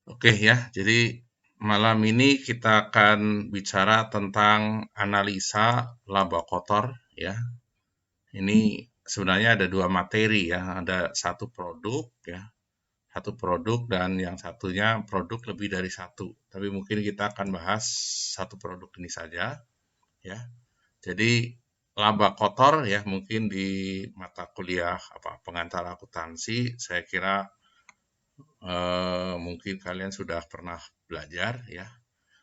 Oke ya, jadi malam ini kita akan bicara tentang analisa laba kotor ya. Ini sebenarnya ada dua materi ya, ada satu produk ya, satu produk dan yang satunya produk lebih dari satu. Tapi mungkin kita akan bahas satu produk ini saja ya. Jadi laba kotor ya mungkin di mata kuliah pengantar akuntansi saya kira mungkin kalian sudah pernah belajar ya.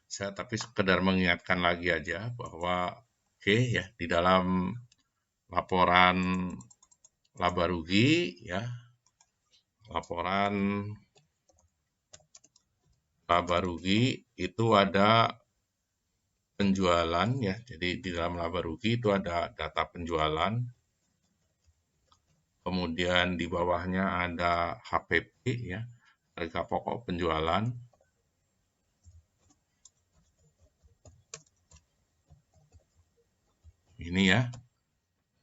Saya tapi sekedar mengingatkan lagi aja bahwa oke ya di dalam laporan laba rugi ya, laporan laba rugi itu ada penjualan ya. Jadi di dalam laba rugi itu ada data penjualan, kemudian di bawahnya ada HPP ya, harga pokok penjualan. Ini ya.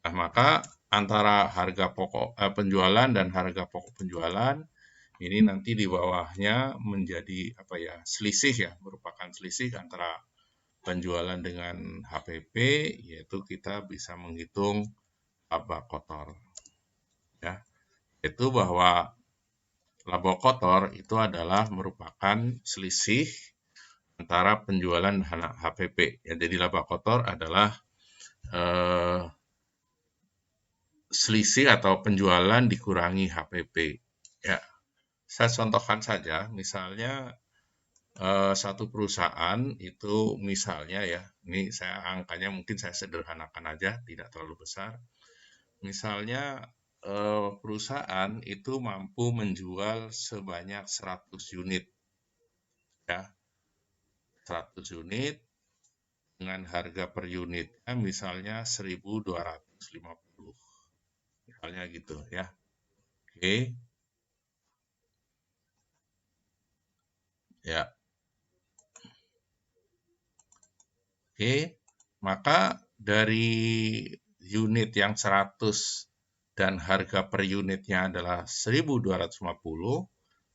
Nah, maka antara harga pokok penjualan dan harga pokok penjualan ini nanti di bawahnya menjadi apa ya, selisih ya, merupakan selisih antara penjualan dengan HPP, yaitu kita bisa menghitung laba kotor ya. Itu bahwa laba kotor itu adalah merupakan selisih antara penjualan dan HPP ya. Jadi laba kotor adalah eh, selisih atau penjualan dikurangi HPP ya. Saya contohkan saja, misalnya satu perusahaan itu misalnya ya, ini saya angkanya mungkin saya sederhanakan aja, tidak terlalu besar. Misalnya perusahaan itu mampu menjual sebanyak 100 unit ya, 100 unit dengan harga per unitnya misalnya 1.250. Misalnya gitu ya. Oke, ya. Oke, maka dari unit yang 100 dan harga per unitnya adalah 1.250,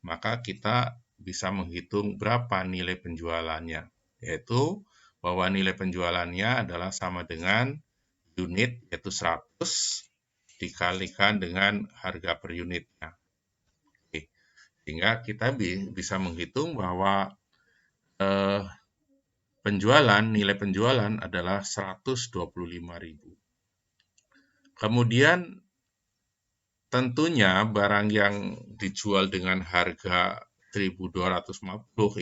maka kita bisa menghitung berapa nilai penjualannya, yaitu bahwa nilai penjualannya adalah sama dengan unit, yaitu 100, dikalikan dengan harga per unitnya. Oke, sehingga kita bisa menghitung bahwa eh, nilai penjualan adalah 125.000. Kemudian tentunya barang yang dijual dengan harga 1.250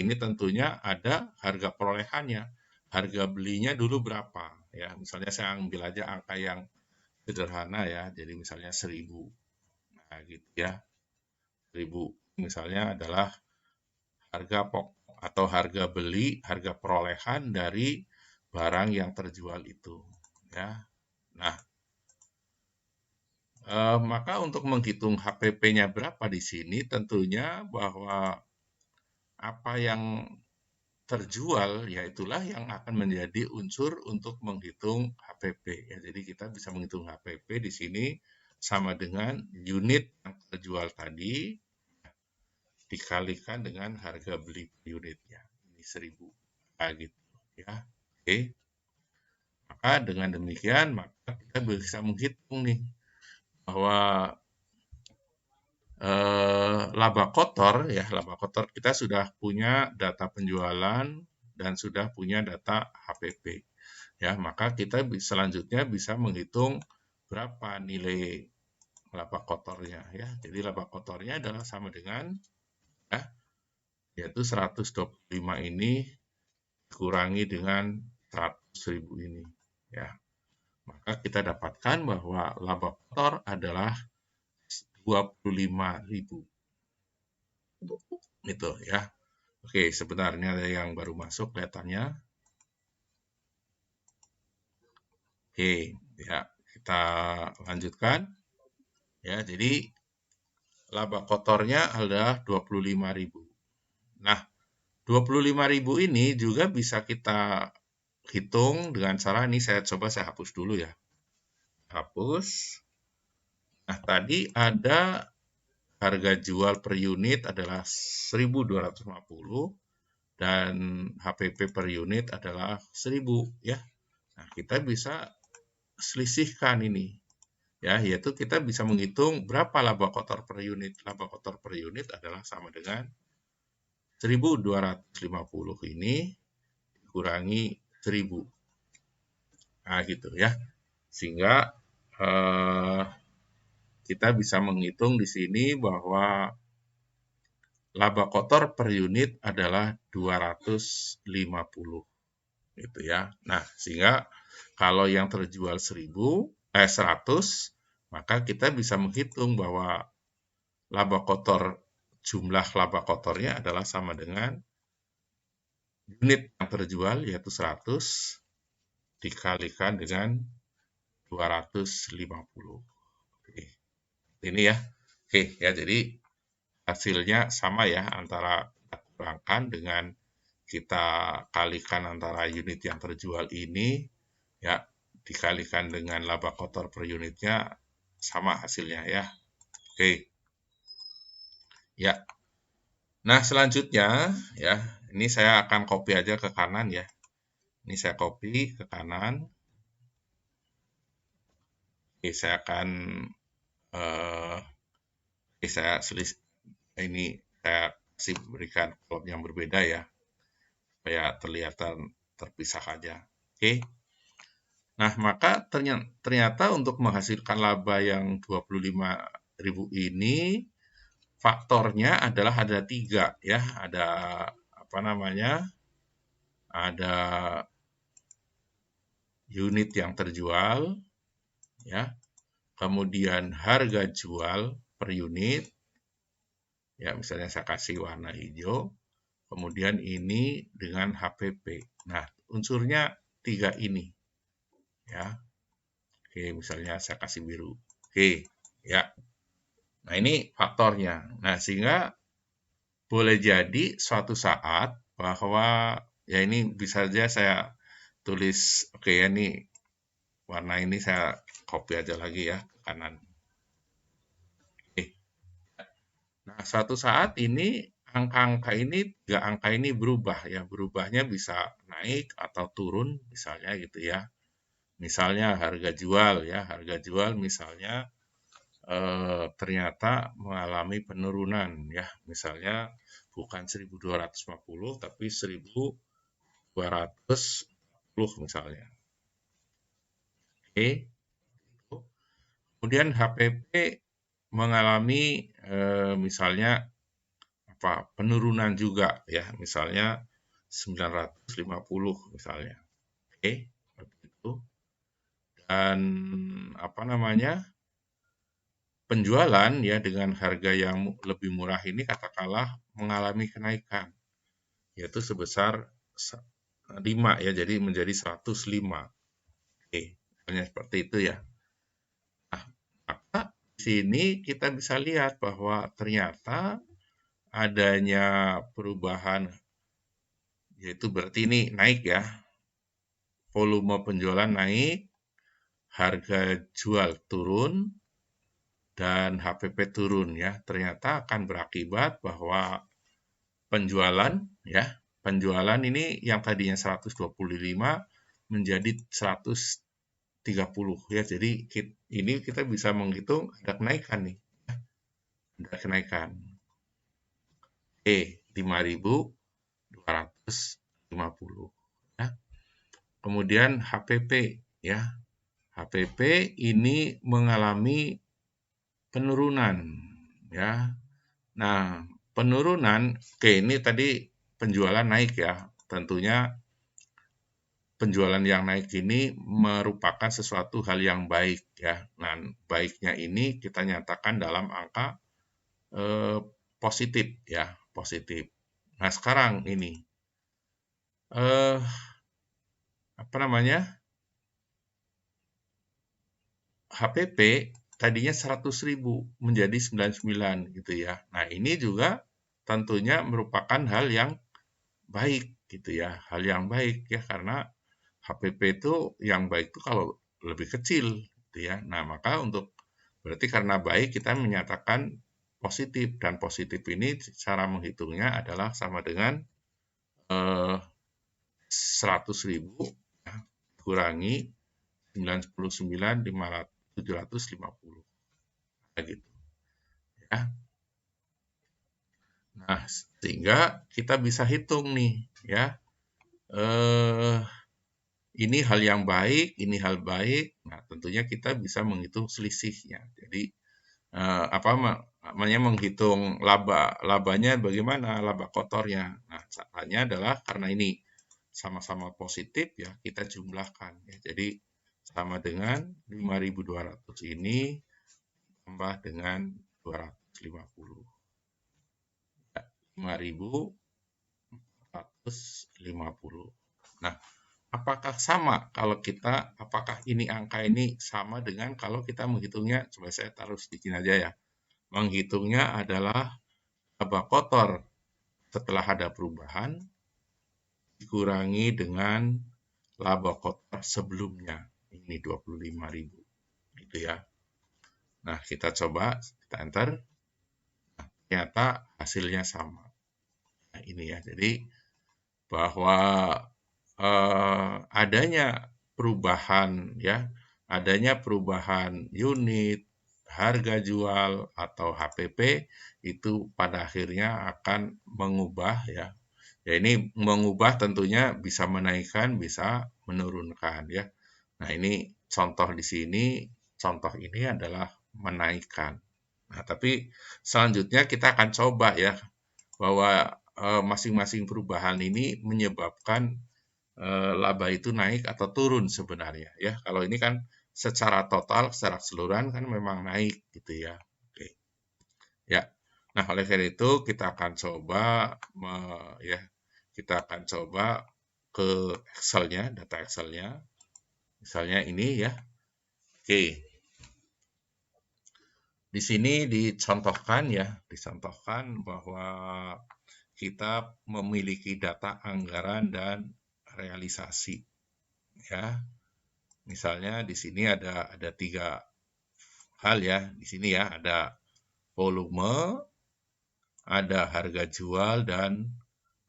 ini tentunya ada harga perolehannya. Harga belinya dulu berapa ya. Misalnya saya ambil aja angka yang sederhana ya. Jadi misalnya 1.000. Nah, gitu ya. 1.000 misalnya adalah harga pokok atau harga beli, harga perolehan dari barang yang terjual itu ya. Nah, maka untuk menghitung HPP-nya berapa di sini tentunya bahwa apa yang terjual ya itulah yang akan menjadi unsur untuk menghitung HPP ya. Jadi kita bisa menghitung HPP di sini sama dengan unit yang terjual tadi dikalikan dengan harga beli unitnya. Ini 1.000. Nah, gitu ya. Oke. Maka dengan demikian maka kita bisa menghitung nih bahwa laba kotor ya, laba kotor kita sudah punya data penjualan dan sudah punya data HPP. Ya, maka kita selanjutnya bisa menghitung berapa nilai laba kotornya ya. Jadi laba kotornya adalah sama dengan ya, yaitu 125 ini dikurangi dengan 100.000 ini ya. Maka kita dapatkan bahwa laba kotor adalah 25.000. Itu ya. Oke, sebenarnya ada yang baru masuk kelihatannya. Oke, ya, kita lanjutkan. Ya, jadi laba kotornya adalah 25.000. Nah, 25.000 ini juga bisa kita hitung dengan cara ini saya coba saya hapus dulu ya. Hapus. Nah, tadi ada harga jual per unit adalah 1.250 dan HPP per unit adalah 1.000 ya. Nah, kita bisa selisihkan ini ya, yaitu kita bisa menghitung berapa laba kotor per unit. Laba kotor per unit adalah sama dengan 1.250 ini dikurangi 1.000. Nah, gitu ya. Sehingga kita bisa menghitung di sini bahwa laba kotor per unit adalah 250 gitu ya. Nah, sehingga kalau yang terjual 100, maka kita bisa menghitung bahwa jumlah laba kotornya adalah sama dengan unit yang terjual yaitu 100 dikalikan dengan 250. Oke. Ini ya. Oke, ya jadi hasilnya sama ya antara kita kurangkan dengan kita kalikan antara unit yang terjual ini ya dikalikan dengan laba kotor per unitnya sama hasilnya ya. Oke. Ya. Nah, selanjutnya ya, ini saya akan copy aja ke kanan ya. Ini saya copy ke kanan. Oke, saya akan saya kasih berikan kolom yang berbeda ya, supaya terlihat terpisah aja. Oke. Nah, maka ternyata untuk menghasilkan laba yang 25.000 ini, faktornya adalah ada 3 ya, ada apa namanya, ada unit yang terjual, ya, kemudian harga jual per unit, ya misalnya saya kasih warna hijau, kemudian ini dengan HPP. Nah, unsurnya 3 ini, ya. Oke, misalnya saya kasih biru. Oke, ya. Nah, ini faktornya. Nah, sehingga boleh jadi suatu saat bahwa ya ini bisa saja saya tulis, oke ya ini warna ini saya copy aja lagi ya ke kanan. Oke. Nah, suatu saat ini angka-angka ini, 3 angka ini berubah ya, berubahnya bisa naik atau turun misalnya gitu ya. Misalnya harga jual ya, harga jual misalnya ternyata mengalami penurunan ya, misalnya bukan 1.250 tapi 1.240 misalnya. Oke. Kemudian HPP mengalami misalnya penurunan juga ya, misalnya 950 misalnya. Oke, begitu. Dan apa namanya? Penjualan ya dengan harga yang lebih murah ini katakanlah mengalami kenaikan yaitu sebesar 5 ya, jadi menjadi 105. Oke, misalnya seperti itu ya. Nah, maka di sini kita bisa lihat bahwa ternyata adanya perubahan, yaitu berarti ini naik ya, volume penjualan naik, harga jual turun, dan HPP turun ya, ternyata akan berakibat bahwa penjualan ya, penjualan ini yang tadinya 125 menjadi 130 ya. Jadi ini kita bisa menghitung ada kenaikan nih. Ada kenaikan. 5.250 ya. Kemudian HPP ya. HPP ini mengalami penurunan ya. Nah, penurunan, oke ini tadi penjualan naik ya. Tentunya penjualan yang naik ini merupakan sesuatu hal yang baik ya. Nah, baiknya ini kita nyatakan dalam angka positif ya, positif. Nah, sekarang ini apa namanya? HPP tadinya 100.000 menjadi 99 gitu ya. Nah, ini juga tentunya merupakan hal yang baik gitu ya, hal yang baik ya karena HPP itu yang baik itu kalau lebih kecil gitu ya. Nah, maka berarti karena baik kita menyatakan positif, dan positif ini cara menghitungnya adalah sama dengan 100.000 ya, kurangi 99.750 gitu ya. Nah, sehingga kita bisa hitung nih ya, ini hal yang baik, ini hal baik. Nah, tentunya kita bisa menghitung selisihnya. Jadi apa namanya, menghitung labanya bagaimana, laba kotornya. Nah, caranya adalah karena ini sama-sama positif ya, kita jumlahkan ya. Jadi sama dengan 5.200 ini tambah dengan 250. 5.450. Nah, apakah sama kalau apakah ini angka ini sama dengan kalau kita menghitungnya, coba saya taruh sedikit aja ya. Menghitungnya adalah laba kotor setelah ada perubahan dikurangi dengan laba kotor sebelumnya. Ini 25.000 gitu ya. Nah, kita coba, kita enter. Nah, ternyata hasilnya sama. Nah, ini ya. Jadi bahwa adanya perubahan ya, adanya perubahan unit, harga jual atau HPP itu pada akhirnya akan mengubah ya. Ya ini mengubah tentunya bisa menaikkan, bisa menurunkan ya. Nah, ini contoh di sini, contoh ini adalah menaikkan. Nah, tapi selanjutnya kita akan coba ya bahwa masing-masing perubahan ini menyebabkan laba itu naik atau turun sebenarnya ya. Kalau ini kan secara total, secara keseluruhan kan memang naik gitu ya. Oke. Ya. Nah, oleh karena itu kita akan coba ya, kita akan coba ke Excel-nya, data Excel-nya. Misalnya ini ya. Oke. Di sini dicontohkan ya, dicontohkan bahwa kita memiliki data anggaran dan realisasi ya. Misalnya di sini ada 3 hal ya. Di sini ya ada volume, ada harga jual dan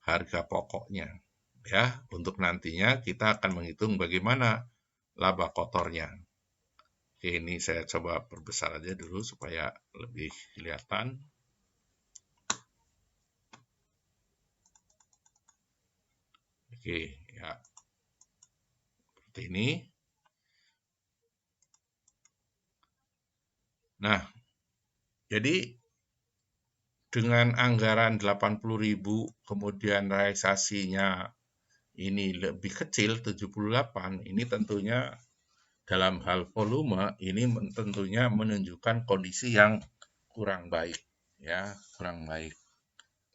harga pokoknya. Ya, untuk nantinya kita akan menghitung bagaimana laba kotornya. Oke, ini saya coba perbesar aja dulu supaya lebih kelihatan. Oke, ya. Seperti ini. Nah, jadi dengan anggaran 80.000 kemudian realisasinya ini lebih kecil 78, ini tentunya dalam hal volume ini tentunya menunjukkan kondisi yang kurang baik ya, kurang baik.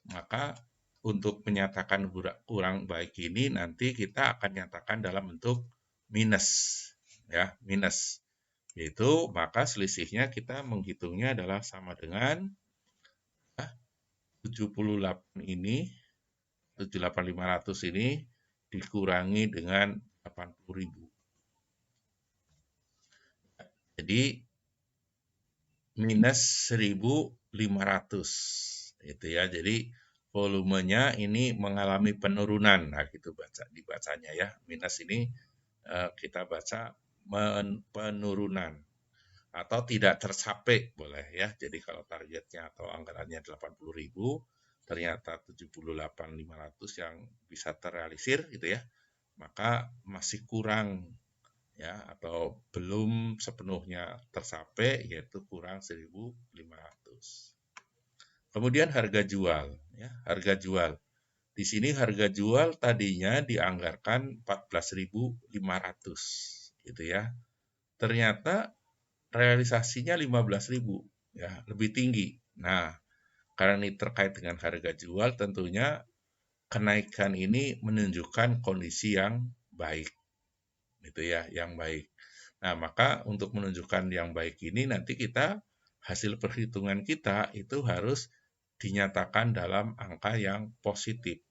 Maka untuk menyatakan kurang baik ini nanti kita akan nyatakan dalam bentuk minus ya, minus. Yaitu maka selisihnya kita menghitungnya adalah sama dengan 78 ini 78.500 ini dikurangi dengan 80.000. Jadi minus 1.500 itu ya. Jadi volumenya ini mengalami penurunan. Nah, gitu dibacanya ya. Minus ini kita baca penurunan atau tidak tercapai boleh ya. Jadi kalau targetnya atau anggarannya 80.000 ternyata 78.500 yang bisa terrealisir gitu ya. Maka masih kurang ya atau belum sepenuhnya tercapai yaitu kurang 1.500. Kemudian harga jual ya, harga jual. Di sini harga jual tadinya dianggarkan 14.500 gitu ya. Ternyata realisasinya 15.000 ya, lebih tinggi. Nah, karena ini terkait dengan harga jual tentunya kenaikan ini menunjukkan kondisi yang baik. Gitu ya, yang baik. Nah, maka untuk menunjukkan yang baik ini nanti kita hasil perhitungan kita itu harus dinyatakan dalam angka yang positif.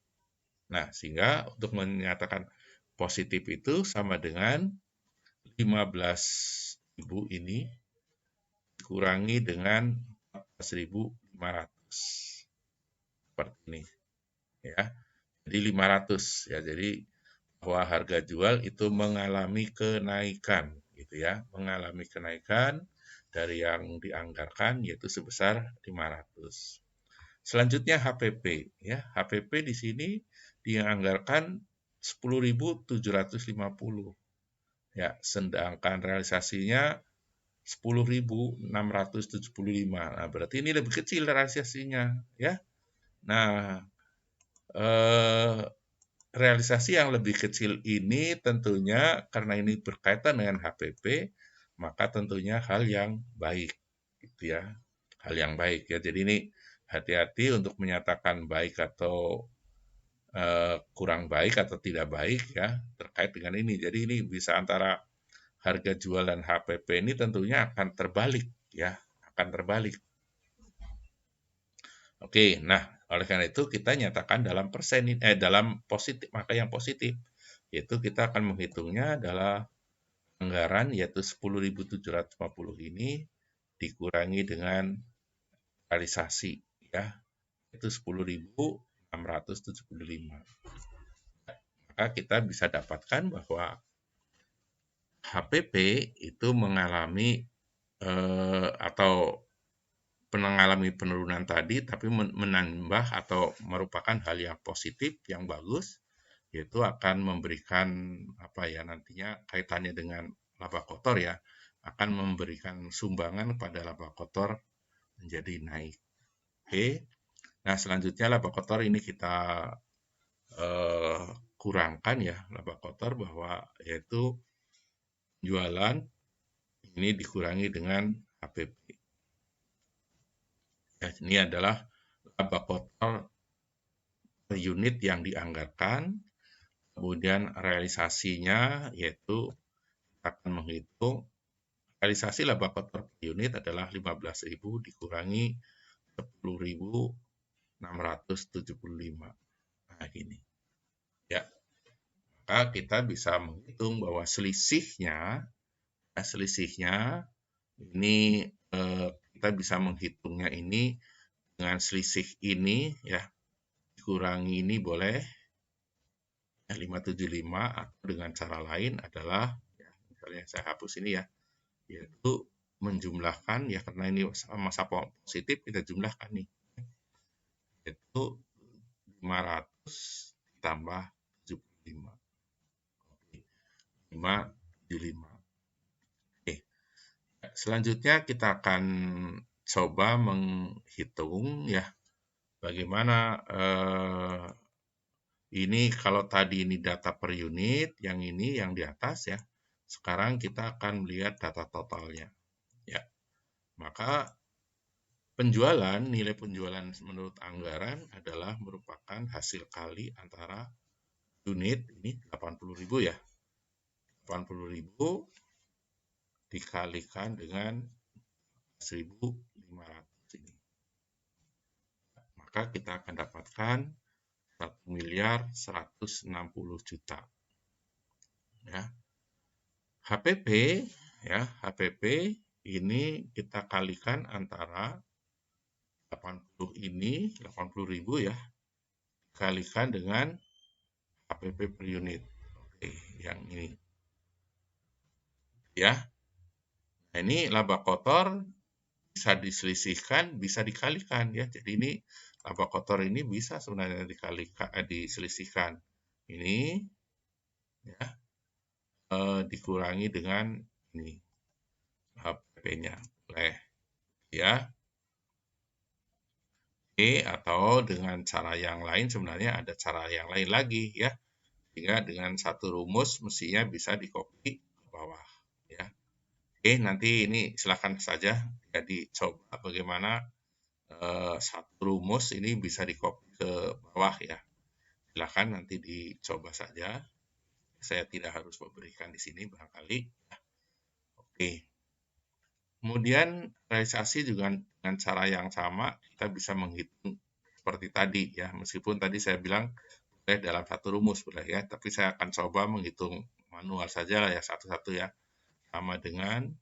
Nah, sehingga untuk menyatakan positif itu sama dengan 15.000 ini dikurangi dengan 14.500. 500 seperti ini ya. Jadi 500 ya. Jadi bahwa harga jual itu mengalami kenaikan gitu ya, mengalami kenaikan dari yang dianggarkan yaitu sebesar 500. Selanjutnya HPP ya. HPP di sini dianggarkan 10.750 ya, sedangkan realisasinya 10.675. Nah, berarti ini lebih kecil realisasinya ya. Nah, realisasi yang lebih kecil ini tentunya karena ini berkaitan dengan HPP, maka tentunya hal yang baik gitu ya. Hal yang baik ya. Jadi ini hati-hati untuk menyatakan baik atau kurang baik atau tidak baik ya terkait dengan ini. Jadi ini bisa antara harga jual dan HPP ini tentunya akan terbalik ya, akan terbalik. Oke, nah oleh karena itu kita nyatakan dalam persen dalam positif, maka yang positif yaitu kita akan menghitungnya adalah anggaran yaitu 10.750 ini dikurangi dengan realisasi ya, yaitu 10.675. Maka kita bisa dapatkan bahwa HPP itu mengalami atau mengalami penurunan tadi, tapi menambah atau merupakan hal yang positif, yang bagus, yaitu akan memberikan apa ya nantinya kaitannya dengan laba kotor ya, akan memberikan sumbangan pada laba kotor menjadi naik. Oke, nah selanjutnya laba kotor ini kita kurangkan ya, laba kotor bahwa yaitu jualan ini dikurangi dengan HPP. Ya, ini adalah laba kotor per unit yang dianggarkan, kemudian realisasinya yaitu akan menghitung realisasi laba kotor per unit adalah 15.000 dikurangi 10.675. Nah, gini. Ya, maka kita bisa menghitung bahwa selisihnya ini kita bisa menghitungnya ini dengan selisih ini ya dikurangi ini boleh 575 atau dengan cara lain adalah ya, misalnya saya hapus ini ya, yaitu menjumlahkan ya karena ini masa positif kita jumlahkan nih yaitu 500 ditambah 75. Oke, 575. Oke. Selanjutnya kita akan coba menghitung ya bagaimana ini kalau tadi ini data per unit, yang ini yang di atas ya. Sekarang kita akan melihat data totalnya. Ya. Maka penjualan, nilai penjualan menurut anggaran adalah merupakan hasil kali antara unit ini 80.000 ya. 80.000 dikalikan dengan 1.500 ini. Maka kita akan dapatkan 1.160 juta. Ya. HPP ya, HPP ini kita kalikan antara 80 ini 80.000 ya dikalikan dengan HPP per unit. Oke, yang ini. Ya. Nah, ini laba kotor bisa diselisihkan, bisa dikalikan ya. Jadi ini laba kotor ini bisa sebenarnya diselisihkan. Ini ya dikurangi dengan ini HPP-nya boleh ya. Atau dengan cara yang lain sebenarnya ada cara yang lain lagi ya. Sehingga dengan satu rumus mestinya bisa di-copy ke bawah ya. Nanti ini silakan saja ya dicoba bagaimana satu rumus ini bisa di-copy ke bawah ya. Silakan nanti dicoba saja. Saya tidak harus memberikan di sini barangkali. Oke. Kemudian realisasi juga dengan cara yang sama kita bisa menghitung seperti tadi ya. Meskipun tadi saya bilang boleh dalam satu rumus boleh ya, tapi saya akan coba menghitung manual saja lah ya satu-satu ya. Sama dengan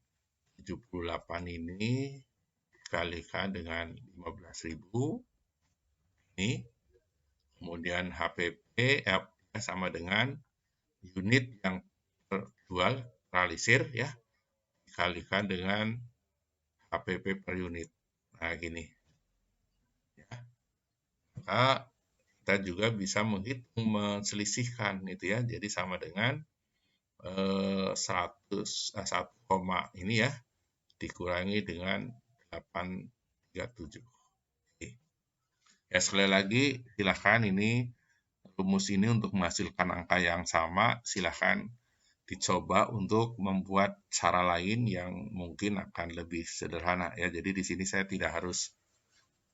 78 ini dikalikan dengan 15.000 ini, kemudian HPP sama dengan unit yang terjual realisir ya, dikalikan dengan HPP per unit. Nah, gini. Ya. Maka kita juga bisa menghitung, menselisihkan gitu ya. Jadi sama dengan 100 ini ya dikurangi dengan 837. Oke. Ya sekali lagi silahkan ini rumus ini untuk menghasilkan angka yang sama, silahkan dicoba untuk membuat cara lain yang mungkin akan lebih sederhana ya. Jadi di sini saya tidak harus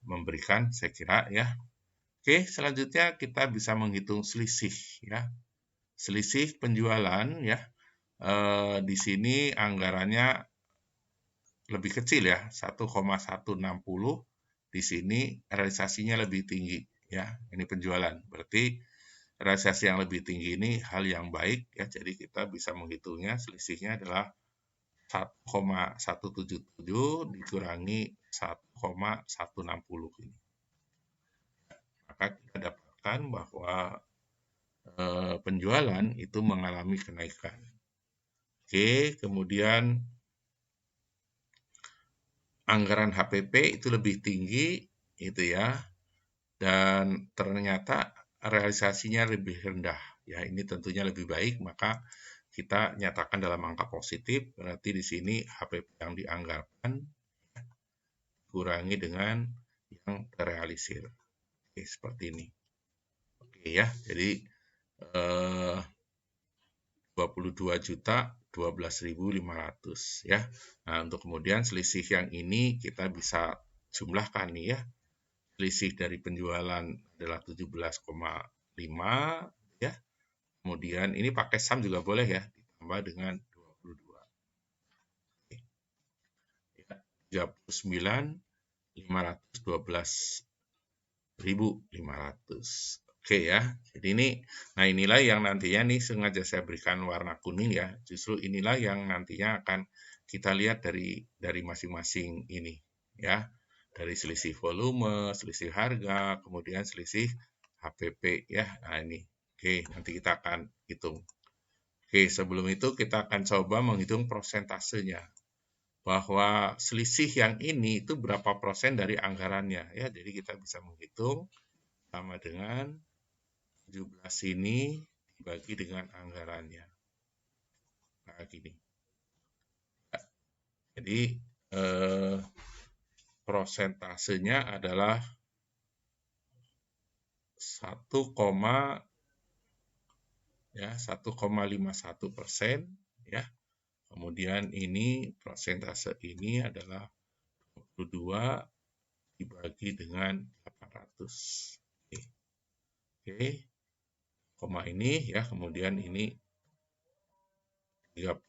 memberikan, saya kira ya. Oke, selanjutnya kita bisa menghitung selisih ya. Selisih penjualan ya. Di sini anggarannya lebih kecil ya, 1,160. Di sini realisasinya lebih tinggi ya. Ini penjualan. Berarti realisasi yang lebih tinggi ini hal yang baik ya. Jadi kita bisa menghitungnya selisihnya adalah 1,177 dikurangi 1,160 ini. Maka kita dapatkan bahwa penjualan itu mengalami kenaikan. Oke, kemudian anggaran HPP itu lebih tinggi gitu ya. Dan ternyata realisasinya lebih rendah. Ya, ini tentunya lebih baik, maka kita nyatakan dalam angka positif, berarti di sini HPP yang dianggarkan kurangi dengan yang terrealisir. Oke, seperti ini. Oke ya, jadi 22.012.500 ya. Nah, untuk kemudian selisih yang ini kita bisa jumlahkan nih ya. Selisih dari penjualan adalah 17,5 ya. Kemudian ini pakai SAM juga boleh ya, ditambah dengan 22. Oke. Ya, 39.512.500. Oke ya. Jadi inilah yang nantinya nih sengaja saya berikan warna kuning ya. Justru inilah yang nantinya akan kita lihat dari masing-masing ini ya. Dari selisih volume, selisih harga, kemudian selisih HPP ya. Nah ini. Oke, nanti kita akan hitung. Oke, sebelum itu kita akan coba menghitung prosentasenya. Bahwa selisih yang ini itu berapa persen dari anggarannya ya. Jadi kita bisa menghitung sama dengan 17 ini dibagi dengan anggarannya. Nah, gini. Ya, jadi prosentasenya adalah 1,51% ya. Kemudian ini persentase ini adalah 22 dibagi dengan 800. Oke. Koma ini ya, kemudian ini 39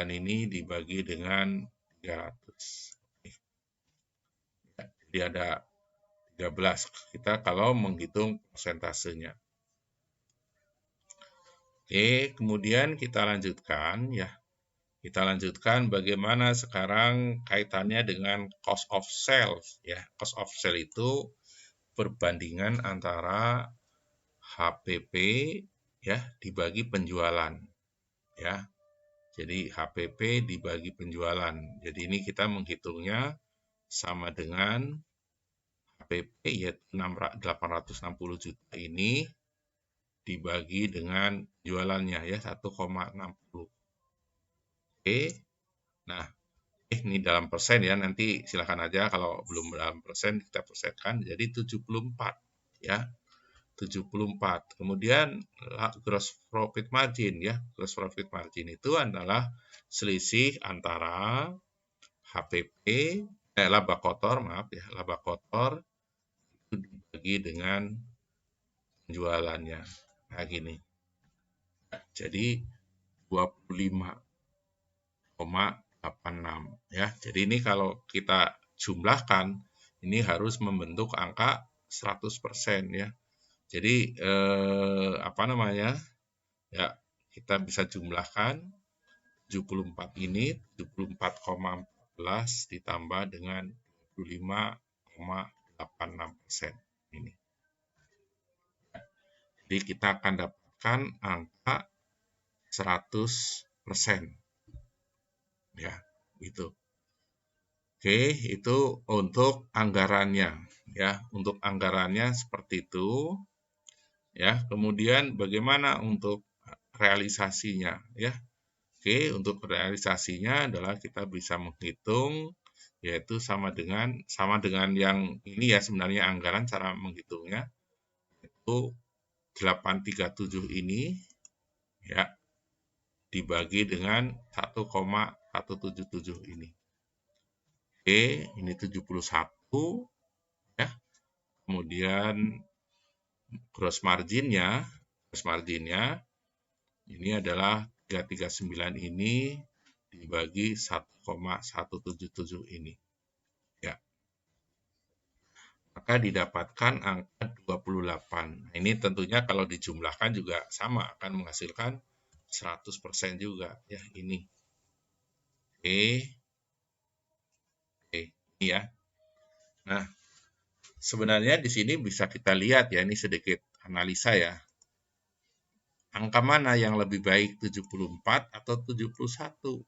ini dibagi dengan 300. Ya, jadi ada 13 kita kalau menghitung persentasenya. Oke, kemudian kita lanjutkan ya. Kita lanjutkan bagaimana sekarang kaitannya dengan cost of sales ya. Cost of sale itu perbandingan antara HPP ya dibagi penjualan ya. Jadi HPP dibagi penjualan. Jadi ini kita menghitungnya sama dengan HPP yaitu 860 juta ini dibagi dengan jualannya ya 1,60. Oke. Nah, ini dalam persen ya, nanti silakan aja kalau belum dalam persen kita persenkan jadi 74 ya. 74. Kemudian gross profit margin ya. Gross profit margin itu adalah selisih antara HPP laba kotor, maaf ya, laba kotor itu dibagi dengan penjualannya. Nah, gini. Jadi 25,86 ya. Jadi ini kalau kita jumlahkan ini harus membentuk angka 100% ya. Jadi apa namanya? Ya, kita bisa jumlahkan 74 ini 74,14 ditambah dengan 25,86% ini. Jadi kita akan dapatkan angka 100%. Ya, gitu. Oke, itu untuk anggarannya ya. Untuk anggarannya seperti itu. Ya, kemudian bagaimana untuk realisasinya ya. Oke, untuk realisasinya adalah kita bisa menghitung yaitu sama dengan yang ini ya sebenarnya anggaran cara menghitungnya itu 837 ini ya dibagi dengan 1,177 ini. Oke, ini 71 ya. Kemudian gross marginnya ini adalah 339 ini dibagi 1,177 ini. Ya. Maka didapatkan angka 28. Nah, ini tentunya kalau dijumlahkan juga sama akan menghasilkan 100% juga ya ini. Oke. Oke, ini ya. Nah, sebenarnya di sini bisa kita lihat ya, ini sedikit analisa ya. Angka mana yang lebih baik 74 atau 71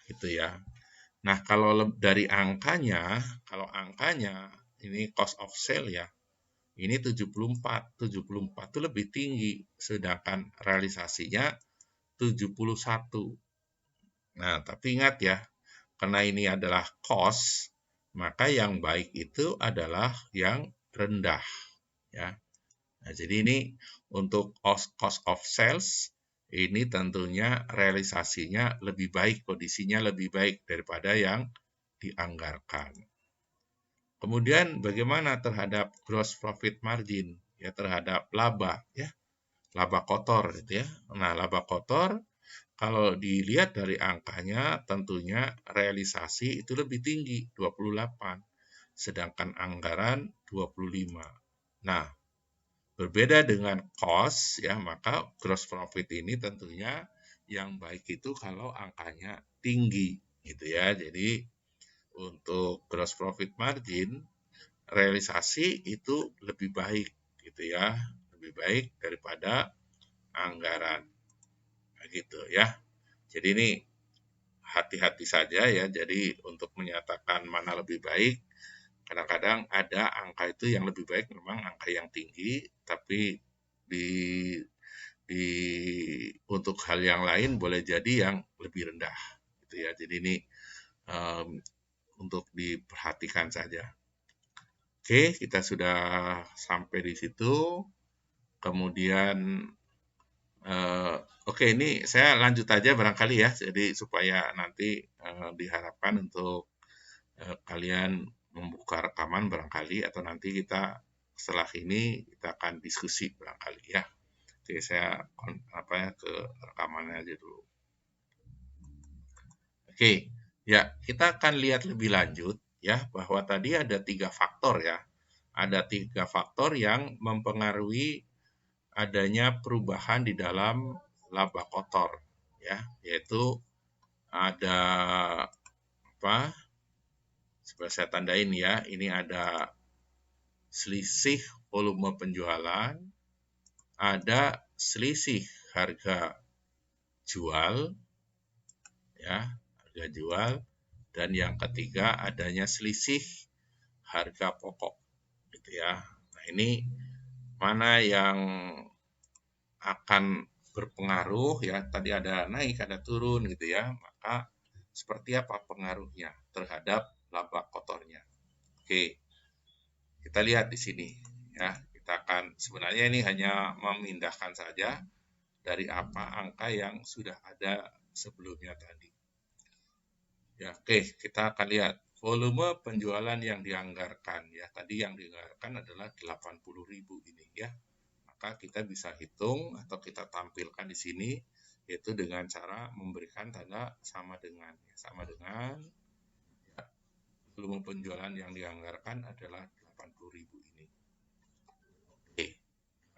gitu ya. Nah, kalau dari angkanya, ini cost of sale ya. Ini 74 itu lebih tinggi sedangkan realisasinya 71. Nah, tapi ingat ya, karena ini adalah cost, maka yang baik itu adalah yang rendah ya. Nah, jadi ini untuk cost of sales ini tentunya realisasinya lebih baik, kondisinya lebih baik daripada yang dianggarkan. Kemudian bagaimana terhadap gross profit margin ya terhadap laba ya. Laba kotor gitu ya. Nah, laba kotor kalau dilihat dari angkanya tentunya realisasi itu lebih tinggi 28 sedangkan anggaran 25. Nah, berbeda dengan cost ya, maka gross profit ini tentunya yang baik itu kalau angkanya tinggi gitu ya. Jadi untuk gross profit margin realisasi itu lebih baik gitu ya, lebih baik daripada anggaran gitu ya. Jadi ini hati-hati saja ya. Jadi untuk menyatakan mana lebih baik, kadang-kadang ada angka itu yang lebih baik memang angka yang tinggi, tapi di untuk hal yang lain boleh jadi yang lebih rendah gitu ya. Jadi ini untuk diperhatikan saja. Oke, kita sudah sampai di situ. Kemudian oke, ini saya lanjut aja barangkali ya. Jadi supaya nanti diharapkan untuk kalian membuka rekaman barangkali atau nanti kita setelah ini kita akan diskusi barangkali ya. Oke, saya ke rekamannya aja dulu. Oke, ya kita akan lihat lebih lanjut ya bahwa tadi ada 3 faktor ya. Ada 3 faktor yang mempengaruhi adanya perubahan di dalam laba kotor ya, yaitu ada apa? Seperti saya tandain ya, ini ada selisih volume penjualan, ada selisih harga jual ya, harga jual dan yang ketiga adanya selisih harga pokok gitu ya. Nah, ini mana yang akan berpengaruh ya, tadi ada naik, ada turun gitu ya, maka seperti apa pengaruhnya terhadap laba kotornya. Oke, kita lihat di sini ya, kita akan sebenarnya ini hanya memindahkan saja dari apa angka yang sudah ada sebelumnya tadi. Ya, oke, kita akan lihat volume penjualan yang dianggarkan ya. Tadi yang dianggarkan adalah 80.000 ini ya. Maka kita bisa hitung atau kita tampilkan di sini yaitu dengan cara memberikan tanda sama dengan ya, volume penjualan yang dianggarkan adalah 80.000 ini. Oke,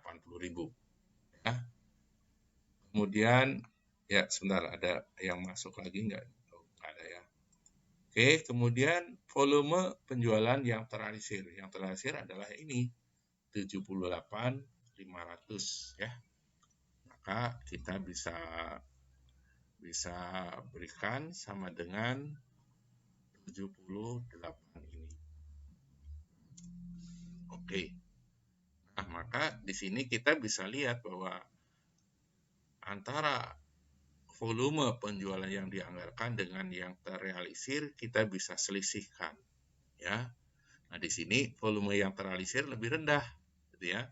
80.000 ya. Kemudian ya sebentar ada yang masuk lagi enggak? Oh, enggak ada ya. Oke, kemudian volume penjualan yang terrealisir. Yang terrealisir adalah ini, 78.500 ya. Maka kita bisa berikan sama dengan 78 ini. Oke. Nah, maka di sini kita bisa lihat bahwa antara volume penjualan yang dianggarkan dengan yang terrealisir kita bisa selisihkan, ya. Nah, di sini volume yang terrealisir lebih rendah, gitu ya.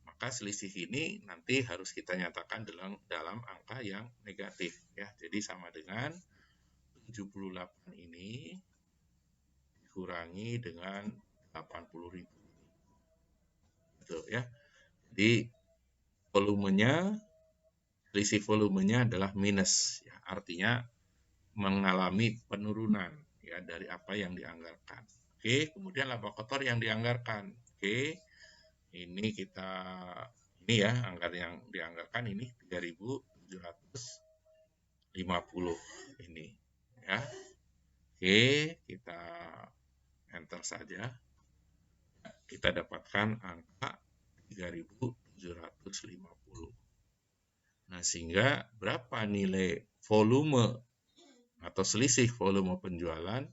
Maka selisih ini nanti harus kita nyatakan dalam angka yang negatif, ya. Jadi sama dengan 78 ini dikurangi dengan 80.000. Gitu ya. Jadi selisih volumenya adalah minus, ya. Artinya mengalami penurunan ya dari apa yang dianggarkan. Oke, kemudian laba kotor yang dianggarkan. Oke, ini ya anggaran yang dianggarkan ini 3.750 ini ya. Oke, kita enter saja. Kita dapatkan angka 3.750. Nah, sehingga berapa nilai volume atau selisih volume penjualan?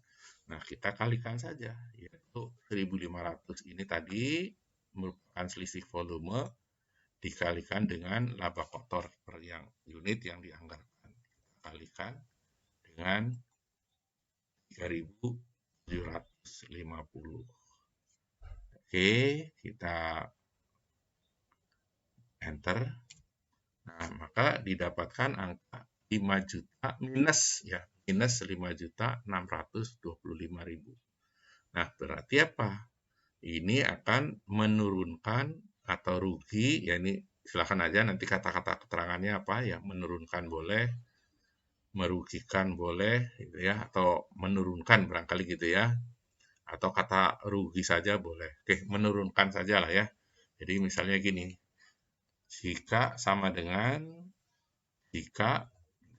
Nah, kita kalikan saja, yaitu 1.500 ini tadi merupakan selisih volume dikalikan dengan laba kotor per unit yang dianggarkan. Kalikan dengan 3.750. Oke, kita enter. Nah, maka didapatkan angka 5 juta minus 5.625.000. Nah, berarti apa? Ini akan menurunkan atau rugi, ya ini silakan aja nanti kata-kata keterangannya apa ya, menurunkan boleh, merugikan boleh gitu ya, atau menurunkan barangkali gitu ya. Atau kata rugi saja boleh. Oke, menurunkan saja lah ya. Jadi misalnya gini, jika sama dengan jika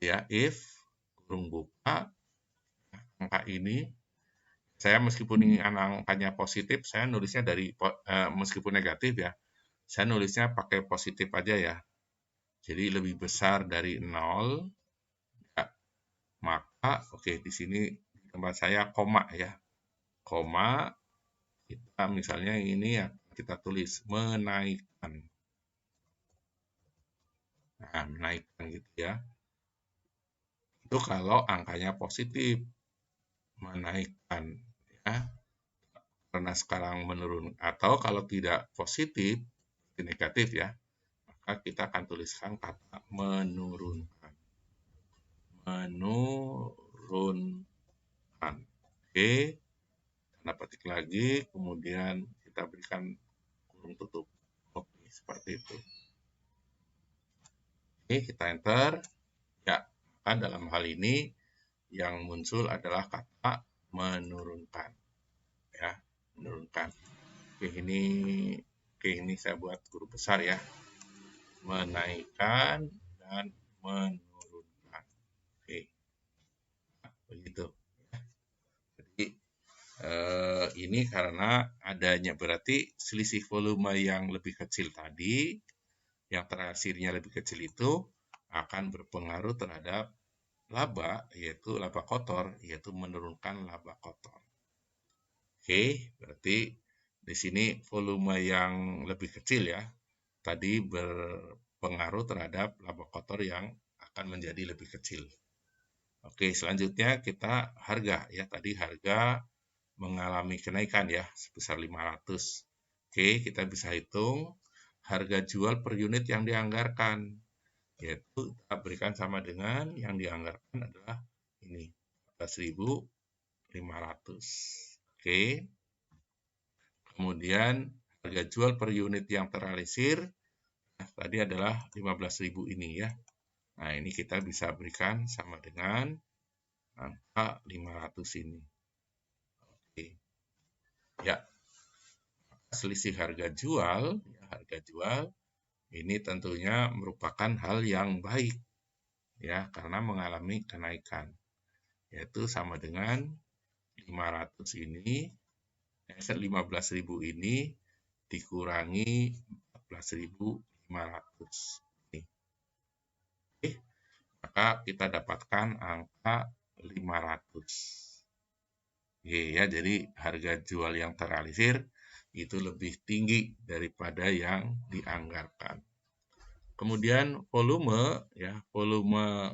ya if kurung buka angka ini, saya meskipun ini angkanya positif, saya nulisnya meskipun negatif ya, saya nulisnya pakai positif aja ya. Jadi lebih besar dari 0, ya, maka oke di sini di tempat saya koma ya. Koma, kita misalnya ini ya kita tulis menaikkan. Nah, menaikkan gitu ya. Itu kalau angkanya positif, menaikkan ya. Karena sekarang menurun, atau kalau tidak positif, negatif ya, maka kita akan tuliskan kata menurunkan. Menurunkan. Oke, tanda petik lagi, kemudian kita berikan kurung tutup. Oke, seperti itu. Oke, kita enter. Ya, maka dalam hal ini yang muncul adalah kata menurunkan. Ya, menurunkan. Oke, ini saya buat huruf besar ya. Menaikkan dan menurunkan. Oke. Nah, begitu. Jadi ini karena adanya berarti selisih volume yang lebih kecil tadi, yang terakhirnya lebih kecil itu akan berpengaruh terhadap laba, yaitu laba kotor, yaitu menurunkan laba kotor. Oke, berarti di sini volume yang lebih kecil ya, tadi berpengaruh terhadap laba kotor yang akan menjadi lebih kecil. Oke, selanjutnya kita harga ya, tadi harga mengalami kenaikan ya sebesar 500. Oke, kita bisa hitung harga jual per unit yang dianggarkan, yaitu kita berikan sama dengan yang dianggarkan adalah ini 14.500. Oke. Kemudian harga jual per unit yang terrealisir tadi adalah 15.000 ini ya. Nah, ini kita bisa berikan sama dengan angka 500 ini. Oke. Ya. Selisih harga jual ini tentunya merupakan hal yang baik ya karena mengalami kenaikan, yaitu sama dengan 500 ini, 15.000 ini dikurangi 14.500. Oke, maka kita dapatkan angka 500. Oke ya, jadi harga jual yang terrealisir itu lebih tinggi daripada yang dianggarkan. Kemudian volume ya, volume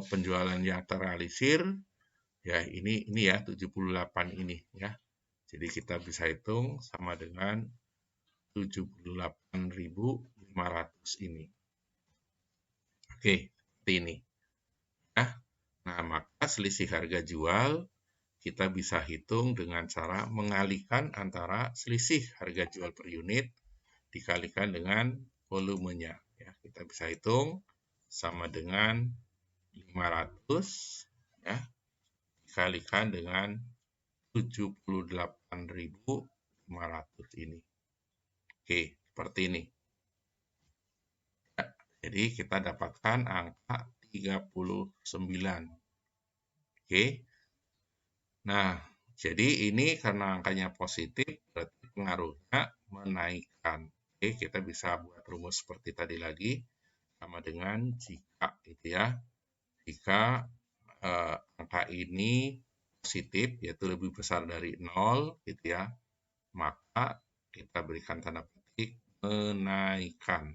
penjualan yang terrealisir ya ini ya 78 ini ya. Jadi kita bisa hitung sama dengan 78.500 ini. Oke, seperti ini. Ya. Nah, maka selisih harga jual kita bisa hitung dengan cara mengalihkan antara selisih harga jual per unit dikalikan dengan volumenya. Ya, kita bisa hitung sama dengan 500 ya, dikalikan dengan 78.500 ini. Oke, seperti ini. Ya, jadi kita dapatkan angka 39. Oke. Nah, jadi ini karena angkanya positif, berarti pengaruhnya menaikkan. Oke, kita bisa buat rumus seperti tadi lagi, sama dengan jika gitu ya. Jika angka ini positif, yaitu lebih besar dari 0 gitu ya, maka kita berikan tanda petik menaikkan.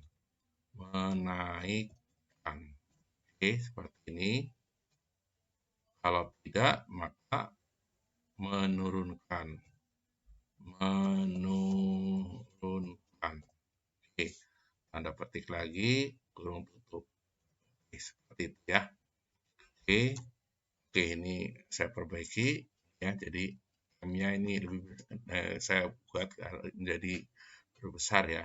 Menaikkan. Oke, seperti ini. Kalau tidak, maka menurunkan. Menurunkan. Oke, tanda petik lagi, kurung tutup. Oke, seperti itu ya. Oke, ini saya perbaiki ya. Jadi M-nya ini lebih saya buat menjadi berbesar ya.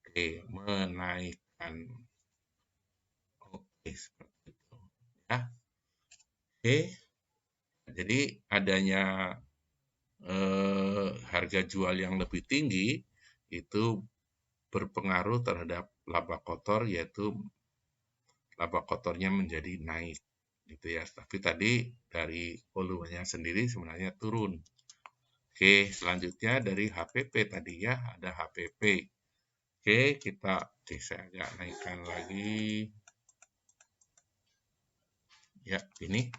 Oke, menaikkan. Oke, seperti itu ya. Oke, jadi adanya harga jual yang lebih tinggi itu berpengaruh terhadap laba kotor, yaitu laba kotornya menjadi naik gitu ya. Tapi tadi dari volumenya sendiri sebenarnya turun. Oke, selanjutnya dari HPP tadi ya, ada HPP. Oke, saya agak naikkan lagi. Ya, ini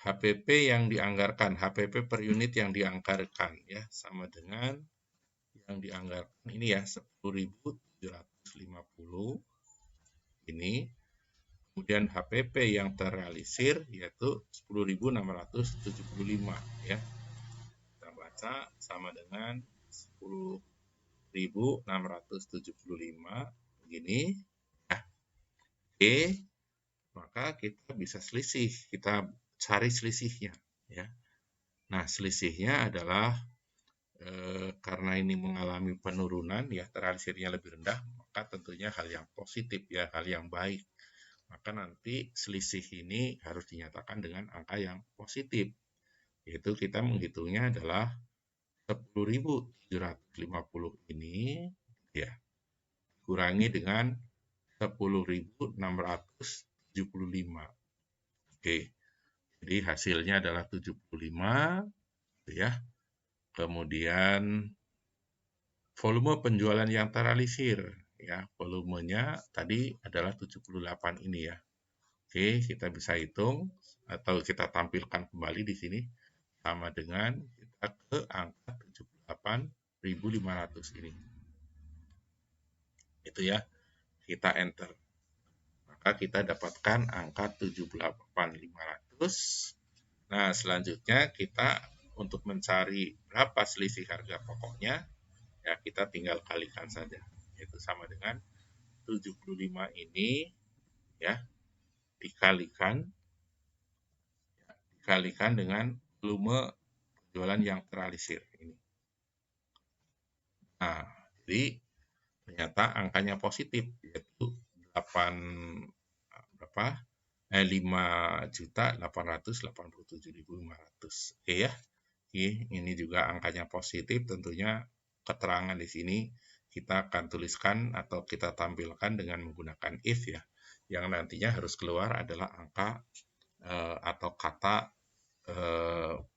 HPP yang dianggarkan, HPP per unit yang dianggarkan ya, sama dengan yang dianggarkan ini ya, 10.750 ini. Kemudian HPP yang terrealisir yaitu 10.675 ya. Kita baca sama dengan 10.675 begini. Ya. Oke, maka kita bisa selisih, kita cari selisihnya ya. Nah, selisihnya adalah karena ini mengalami penurunan ya, terrealisirnya lebih rendah, maka tentunya hal yang positif ya, hal yang baik. Maka nanti selisih ini harus dinyatakan dengan angka yang positif, yaitu kita menghitungnya adalah 10.750 ini ya kurangi dengan 10.675. Oke, jadi hasilnya adalah 75 ya. Kemudian volume penjualan yang terrealisir ya, volumenya tadi adalah 78 ini ya. Oke, kita bisa hitung atau kita tampilkan kembali di sini sama dengan kita ke angka 78.500 ini. Itu ya, kita enter. Maka kita dapatkan angka 78.500. Nah, selanjutnya kita untuk mencari berapa selisih harga pokoknya, ya kita tinggal kalikan saja. Itu sama dengan 75 ini ya dikalikan dengan volume penjualan yang terrealisir ini. Nah, jadi ternyata angkanya positif yaitu 5.887.500. Oke ya. Oke, ini juga angkanya positif, tentunya keterangan di sini kita akan tuliskan atau kita tampilkan dengan menggunakan if ya. Yang nantinya harus keluar adalah angka atau kata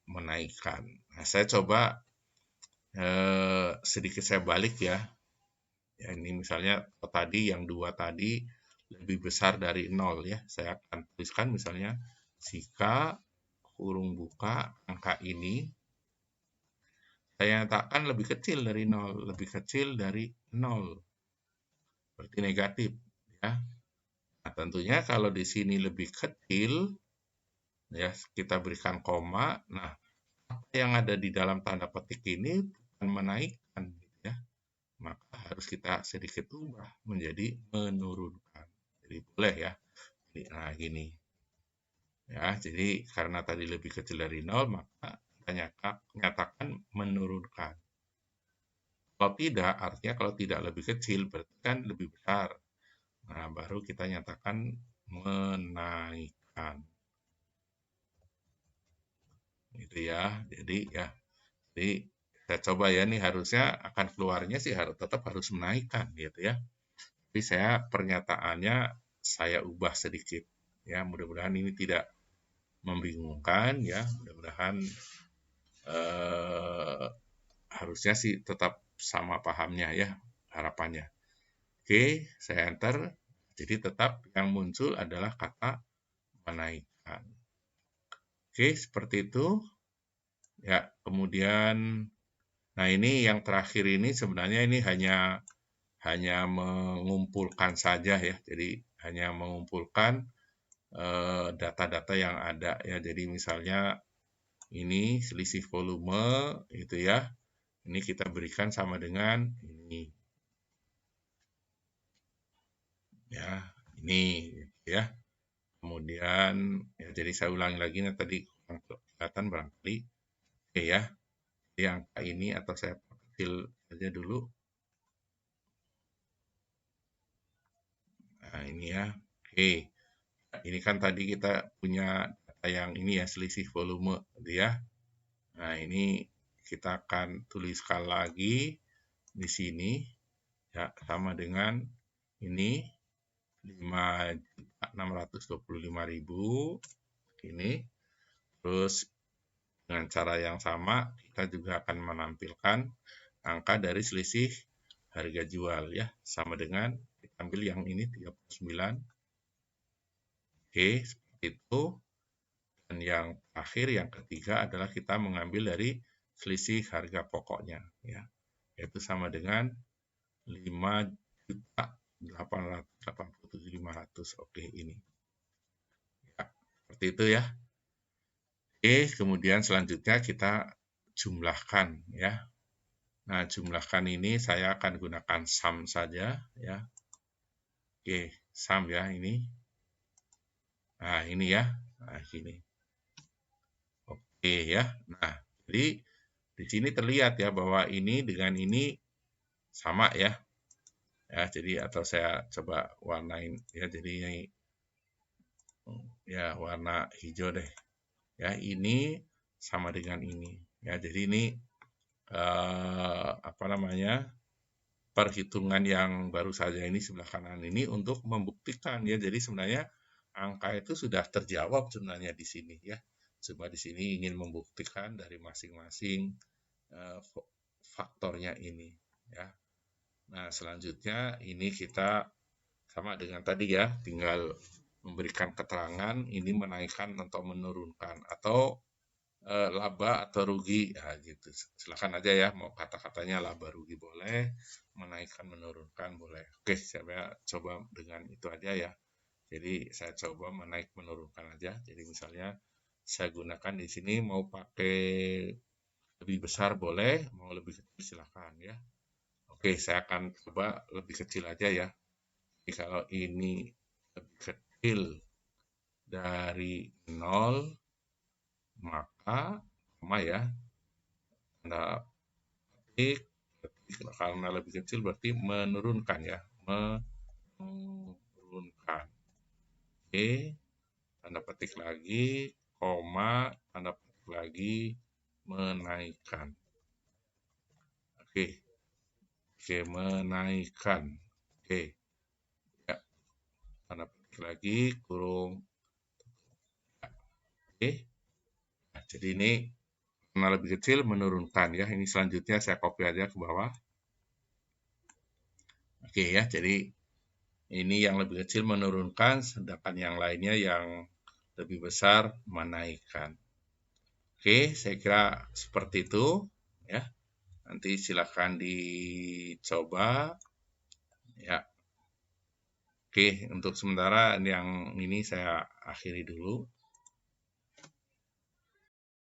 menaikkan. Nah, saya coba sedikit saya balik ya. Ya, ini misalnya tadi yang 2 tadi lebih besar dari 0 ya. Saya akan tuliskan misalnya jika kurung buka angka ini saya nyatakan lebih kecil dari 0, lebih kecil dari 0. Berarti negatif ya. Nah, tentunya kalau di sini lebih kecil ya kita berikan koma. Nah, apa yang ada di dalam tanda petik ini bukan menaikkan gitu ya. Maka harus kita sedikit ubah menjadi menurunkan. Jadi boleh ya. Nah, gini. Ya, jadi karena tadi lebih kecil dari 0, maka kita nyatakan menurunkan. Kalau tidak, artinya kalau tidak lebih kecil, berarti kan lebih besar. Nah, baru kita nyatakan menaikkan. Gitu ya. Jadi saya coba ya, nih harusnya akan keluarnya sih tetap harus menaikkan gitu ya. Tapi saya pernyataannya saya ubah sedikit. Ya, mudah-mudahan ini tidak membingungkan ya. Mudah-mudahan harusnya sih tetap sama pahamnya ya, harapannya. Oke, saya enter. Jadi tetap yang muncul adalah kata menaikkan. Oke, seperti itu. Ya, kemudian nah ini yang terakhir ini sebenarnya ini hanya mengumpulkan saja ya. Jadi hanya mengumpulkan data-data yang ada ya. Jadi misalnya ini selisih volume itu ya. Ini kita berikan sama dengan ini. Ya, ini ya. Kemudian ya jadi saya ulangi lagi nih tadi kurang kelihatan barangkali. Oke ya. Jadi angka ini atau saya kecil saja dulu. Nah, ini ya. Oke. Ini kan tadi kita punya data yang ini ya selisih volume gitu ya. Nah, ini kita akan tuliskan lagi di sini ya sama dengan ini 5.625.000 ini. Terus dengan cara yang sama kita juga akan menampilkan angka dari selisih harga jual ya sama dengan kita ambil yang ini 39. Oke, seperti itu. Dan yang terakhir, yang ketiga adalah kita mengambil dari selisih harga pokoknya, ya, yaitu sama dengan 5.887.500. Oke, ini. Ya, seperti itu ya. Oke, kemudian selanjutnya kita jumlahkan, ya. Nah, jumlahkan ini saya akan gunakan sum saja, ya. Oke, sum ya ini. Nah, ini ya. Nah, ini. Oke ya. Nah, jadi di sini terlihat ya bahwa ini dengan ini sama ya. Ya, jadi atau saya coba warnain ya. Jadi ini ya warna hijau deh. Ya, ini sama dengan ini. Ya, jadi ini apa namanya? Perhitungan yang baru saja ini sebelah kanan ini untuk membuktikan ya. Jadi sebenarnya angka itu sudah terjawab sebenarnya di sini ya. Cuma di sini ingin membuktikan dari masing-masing faktornya ini ya. Nah, selanjutnya ini kita sama dengan tadi ya, tinggal memberikan keterangan ini menaikkan atau menurunkan atau laba atau rugi ya gitu. Silakan aja ya mau kata-katanya laba rugi boleh, menaikkan menurunkan boleh. Oke, saya coba dengan itu aja ya. Jadi saya coba menaik menurunkan aja. Jadi misalnya saya gunakan di sini mau pakai lebih besar boleh, mau lebih kecil silakan ya. Oke, saya akan coba lebih kecil aja ya. Jadi kalau ini lebih kecil dari 0, maka sama ya, tanda petik, karena lebih kecil berarti menurunkan ya, menurunkan. Oke, tanda petik lagi, koma, tanda petik lagi, menaikkan. Oke, oke, menaikkan. Oke, ya, tanda petik lagi, kurung. Oke, Jadi ini karena lebih kecil menurunkan ya. Ini selanjutnya saya copy aja ke bawah. Oke ya, jadi ini yang lebih kecil menurunkan, sedangkan yang lainnya yang lebih besar menaikkan. Oke, saya kira seperti itu ya. Nanti silakan dicoba ya. Oke, untuk sementara yang ini saya akhiri dulu.